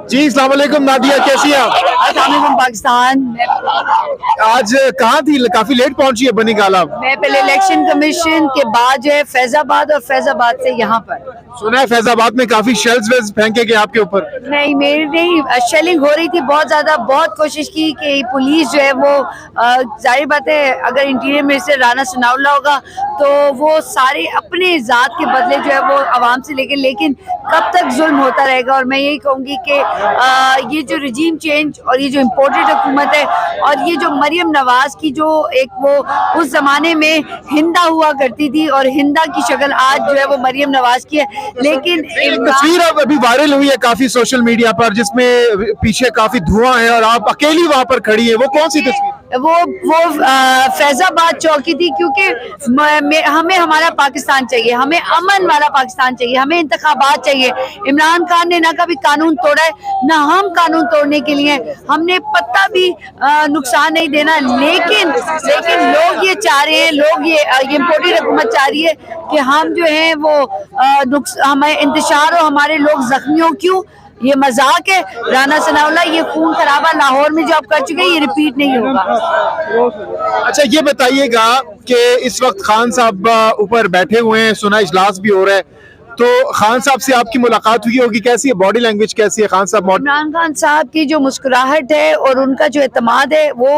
जी अस्सलाम वालेकुम नादिया, कैसी हैं आप? अस्सलाम पाकिस्तान। आज कहाँ थी? काफी लेट पहुंची है बनी गाला। मैं पहले इलेक्शन कमीशन के बाद जो है फैजाबाद और फैजाबाद से यहाँ पर। सुना है फैजाबाद में काफी शेल्स वेल्स फेंके गए आपके ऊपर। नहीं, मेरी नहीं, शेलिंग हो रही थी बहुत ज्यादा। बहुत कोशिश की कि पुलिस जो है वो जाहिर बात है, अगर इंटीरियर मिनिस्टर राना सनाउल्लाह होगा तो वो सारे अपने जात के बदले जो है वो आवाम से लेकिन कब तक जुल्म होता रहेगा। और मैं यही कहूँगी कि ये जो रजीम चेंज और ये जो इम्पोर्टेड हुकूमत है और ये जो मरियम नवाज की जो एक वो उस जमाने में हिंदा हुआ करती थी और हिंदा की शक्ल आज जो है वो मरियम नवाज की है। लेकिन तस्वीर अब अभी वायरल हुई है काफी सोशल मीडिया पर, जिसमें पीछे काफी धुआं है और आप अकेली वहां पर खड़ी है, वो कौन सी तस्वीर? वो फैजाबाद चौकी थी, क्योंकि हमें हमारा पाकिस्तान चाहिए, हमें अमन वाला पाकिस्तान चाहिए, हमें इंतखाबात चाहिए। इमरान खान ने ना कभी कानून तोड़ा है ना हम कानून तोड़ने के लिए हमने पत्ता भी नुकसान नहीं देना। लेकिन लोग ये चाह रहे हैं, लोग ये इम्पोर्टेड हुकूमत चाह रही है कि हम जो है वो हमें इंतशार हो, हमारे लोग जख्मी हो। क्यों? ये मजाक है। राना सनाउल्लाह ये खून खराबा लाहौर में जो आप कर चुके हैं ये रिपीट नहीं होगा। अच्छा ये बताइएगा कि इस वक्त खान साहब ऊपर बैठे हुए हैं, सुना इजलास भी हो रहा है, तो खान साहब से आपकी मुलाकात हुई होगी, कैसी है बॉडी लैंग्वेज, कैसी है खान साहब? इमरान खान साहब की जो मुस्कुराहट है और उनका जो एतमाद है वो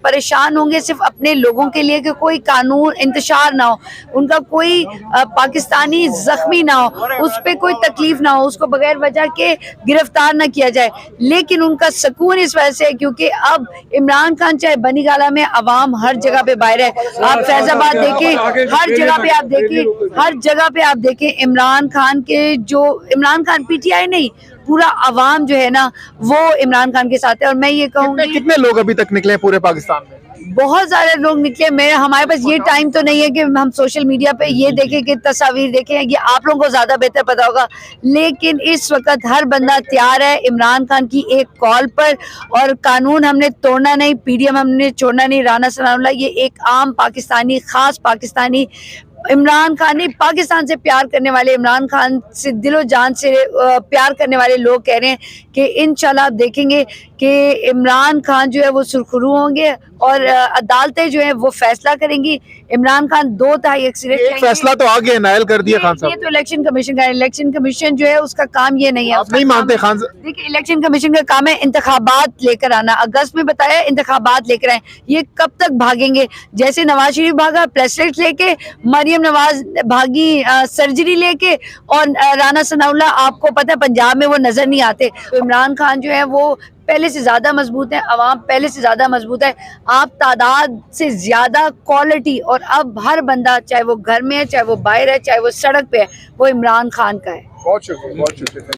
परेशान होंगे सिर्फ अपने लोगों के लिए कि कोई कानून इंतशार ना हो, उनका कोई पाकिस्तानी जख्मी ना हो, उस पर कोई तकलीफ ना हो, उसको बगैर वजह के गिरफ्तार ना किया जाए। लेकिन उनका सुकून इस वजह से है क्योंकि अब इमरान खान चाहे बनी गाला में अवाम हर जगह पे बाहर है। आप फैजाबाद देखें, हर जगह पे आप देखें, हर जगह पे आप देखें इमरान खान पीटीआई नहीं, पूरा अवाम जो है ना वो इमरान खान के साथ है। और मैं ये कहूँगी कितने लोग अभी तक निकले पूरे पाकिस्तान में? बहुत सारे लोग निकले। हमारे पास ये टाइम तो नहीं है कि हम सोशल मीडिया पे ये देखें कि तस्वीर देखें, ये आप लोगों को ज्यादा बेहतर पता होगा। लेकिन इस वक्त हर बंदा तैयार है इमरान खान की एक कॉल पर, और कानून हमने तोड़ना नहीं, पीडीएम हमने छोड़ना नहीं। राना सनाउल्लाह ये एक आम पाकिस्तानी, खास पाकिस्तानी, इमरान खान नहीं, पाकिस्तान से प्यार करने वाले, इमरान खान से दिलो जान से प्यार करने वाले लोग कह रहे हैं कि इंशाल्लाह आप देखेंगे कि इमरान खान जो है वो सुरखरू होंगे और अदालतें जो है वो फैसला करेंगी। इमरान खान 2/3 अक्सरियत, फैसला तो आगे नायल कर दिया खान साहब। ये तो इलेक्शन कमीशन का है। इलेक्शन कमीशन जो है उसका काम ये नहीं है। आप नहीं मानते खान साहब? देखिए, इलेक्शन कमीशन का काम है इंतखाबात लेकर आना। अगस्त में बताया इंतखाबात लेकर आए, ये कब तक भागेंगे? जैसे नवाज शरीफ भागा प्लेटलेट्स लेके, मरियम नवाज भागी सर्जरी लेके, और राना सनाउल्लाह आपको पता है पंजाब में वो नजर नहीं आते। तो इमरान खान जो है वो पहले से ज्यादा मजबूत है, अवाम पहले से ज्यादा मजबूत है। आप तादाद से ज्यादा क्वालिटी, और अब हर बंदा चाहे वो घर में है, चाहे वो बाहर है, चाहे वो सड़क पे है, वो इमरान खान का है। बहुत शुक्रिया, बहुत शुक्रिया।